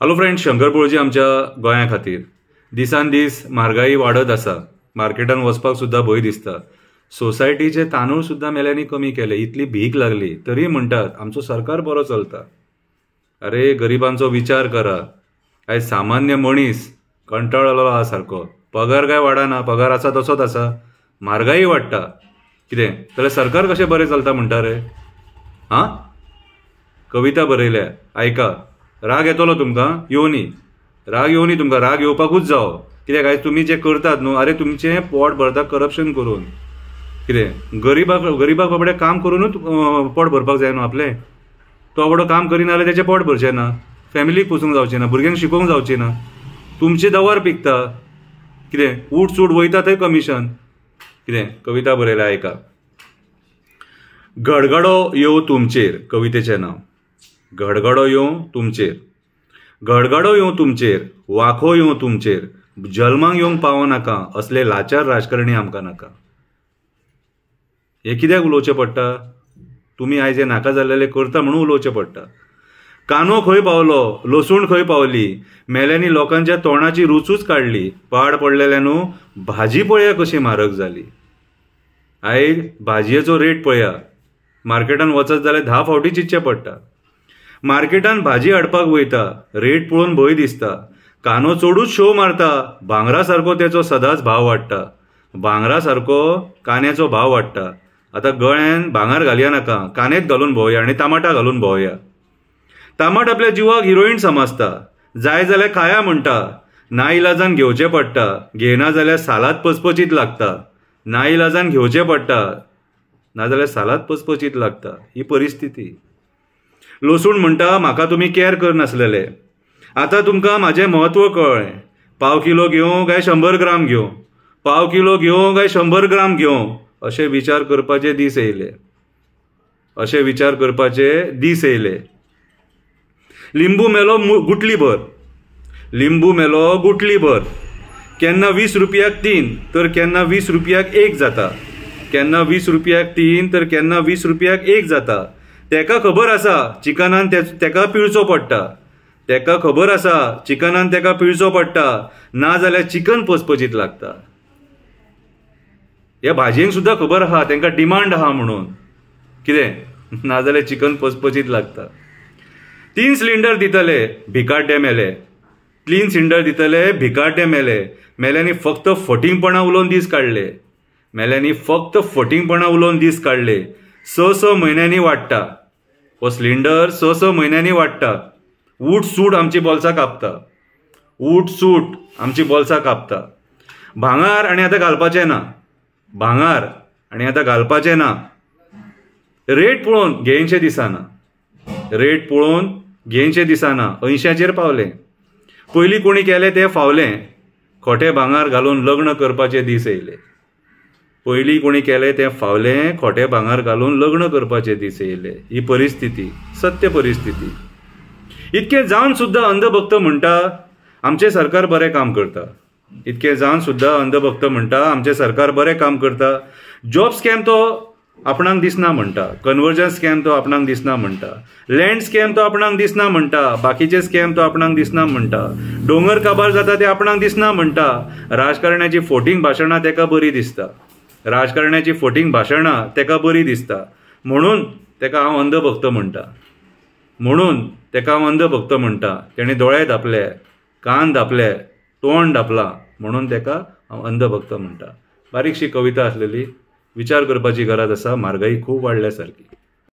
Hello friends, Shankar पळोवची आमच्या गोंया खातीर दिसान दीस म्हारगाई वाडत आसा. मार्केटान वचपाक सुद्दां भंय दिसता. सोसायटीचे तांदूळ सुद्दां मेल्यांनी कमी केले. इतली भीक लागली तरी म्हणटात आमचो सरकार बरो चलता. अरे गरिबांचो विचार करा. आयज सामान्य मनीस कंटाळलो आहा सारको. पगार काय वाडना, पगार आसा तसोच आसा, म्हारगाई वाडटा. कितें जाल्यार सरकार कशें बरें चलता म्हणटा रे? हां, कविता बरयल्या, आयका. राग येतलो तुमकां? येवनी. राग येवनी तुमकां, राग येवपाकूच जावो. कित्याक आयज तुमी जे करतात न्हू, अरे तुमचें पोट भरता करप्शन करून. कितें गरीबाक बाबडे काम करूनच पोट भरपाक जाय न्हू आपलें. तो बाबडो काम करिना जाल्यार तेचें पोट भरचें ना, फॅमिलीक पोसूंक जावचें ना, भुरग्यांक शिकोवंक जावचें ना. तुमचें दवर पिकता. कितें उठ सूट वयता थंय कमिशन. कितें कविता बरयल्या, आयका. गडगडो येवं तुमचेर, कवितेचें नांव. गडगडो येवं तुमचेर, गडगडो येवं तुमचेर, वाखो येवं तुमचेर, जल्माक येवंक पावो नाका असले लाचार राजकारणी आमकां नाका. हे कित्याक उलोवचें पडटा? तुमी आयज हे नाका जाल्लेले करता म्हणून उलोवचें पडटा. कांदो खंय पावलो, लसूण खंय पावली, मेल्यांनी लोकांच्या तोंडाची रुचूच काडली. पाड पडलेल्यान भाजी पळया कशी म्हारग जाली. आयज भाजयेचो रेट पळया. मार्केटान वचत जाल्यार 10 फावटी चिंतचें पडटा. मार्केटान भाजी हाडपाक वयता, रेट पळोवन भंय दिसता. कांदो चडूच शो मारता, भांगरा सारको तेचो सदांच भाव वाडटा. भांगरा सारको कांद्याचो भाव वाडटा. आतां गळ्यान भांगर घालया नाका, कांदेच घालून भोंवया आनी टमाटा घालून भोंवया. टमाट आपल्या जिवाक हिरोईन समजता. जाय जाल्यार खाया म्हणटा, नाइलाजान घेवचें पडटा. घेयना जाल्यार सालाद पचपचीत लागता. नाइलाजान घेवचें पडटा, नाजाल्यार सालाद पचपचीत लागता. ही परिस्थिती. लसूण म्हणटा, म्हाका तुमी कॅर करनासलेले, आतां तुमकां म्हाजें म्हत्व कळ्ळें. पाव किलो घेवं काय 100 ग्राम घेवं, पाव किलो घेवं काय 100 ग्राम घेवं, अशे विचार करपाचे दीस येयले. अशे विचार करपाचे दीस येयले. लिंबू मेलो गुटली भर, लिंबू मेलो गुटली भर. केन्ना 20 रुपयाक 3 तर केन्ना 20 रुपयाक 1 जाता. केन्ना 20 रुपयाक 3 तर केन्ना 20 रुपयाक 1 जाता. तेका खबर आसा चिकनान तेका पिळचो पडटा. तेका खबर आसा चिकनान तेका पिळचो पडटा, ना जाल्यार चिकन पचपचीत लागता. ह्या भाजयेक सुद्दां खबर आहा तेंकां डिमांड आहा म्हणून. कितें ना जाल्यार चिकन पचपचीत लागता. 3 सिलिंडर दितले, भिकाड्डे मेले. 3 सिलिंडर दितले, भिकाड्डे मेले. मेल्यांनी फक्त फटिंगपणां उलोवन दीस काडले. मेल्यांनी फक्त फटिंगपणां उलोवन दीस काडले. 6 म्हयन्यांनी वाडटा हो सिलिंडर. 6 म्हयन्यांनी वाडटा. उठ सूट आमची बोल्सां कापता. उठ सूट आमची बोल्सां कापता. भांगार आनी आतां घालपाचें ना. भांगार आनी आतां घालपाचें ना. रेट पळोवन घेयनशे दिसना. रेट पळोवन घेयनशे दिसना. 80चेर पावलें. पयलीं कोणी केलें तें फावलें. खोटें भांगार घालून लग्न करपाचे दीस येयले. पयलीं कोणी केलें तें फावलें. खोटें भांगार घालून लग्न करपाचे दीस येयले. ही परिस्थिती, सत्य परिस्थिती. इतकें जावन सुद्दां अंधभक्त म्हणटा आमचें सरकार बरें काम करता. इतकें जावन सुद्दां अंधभक्त म्हणटा आमचें सरकार बरें काम करता. जॉब स्कॅम तो आपणाक दिसना म्हणटा. कन्वर्जन स्कॅम तो आपणाक दिसना म्हणटा. लँड स्कॅम तो आपणाक दिसना म्हणटा. बाकीचे स्कॅम तो आपणाक दिसना म्हणटा. दोंगर काबार जाता ते आपणाक दिसना म्हणटा. राजकारण्याची फोटींग भाशणां तेका बरी दिसता. राजकारण्याची फोटींग भाशणां तेका बरी दिसता. म्हणून तेका हांव अंधभक्त म्हणटा. म्हणून तेका हांव अंधभक्त म्हणटा. तेणें दोळे धापले, कान धापले, तोंड धापलां, म्हणून तेका हांव अंधभक्त म्हणटा. बारीकशी कविता आसलेली. विचार करपाची गरज आसा. म्हारगाई खूब वाडल्या सारकी.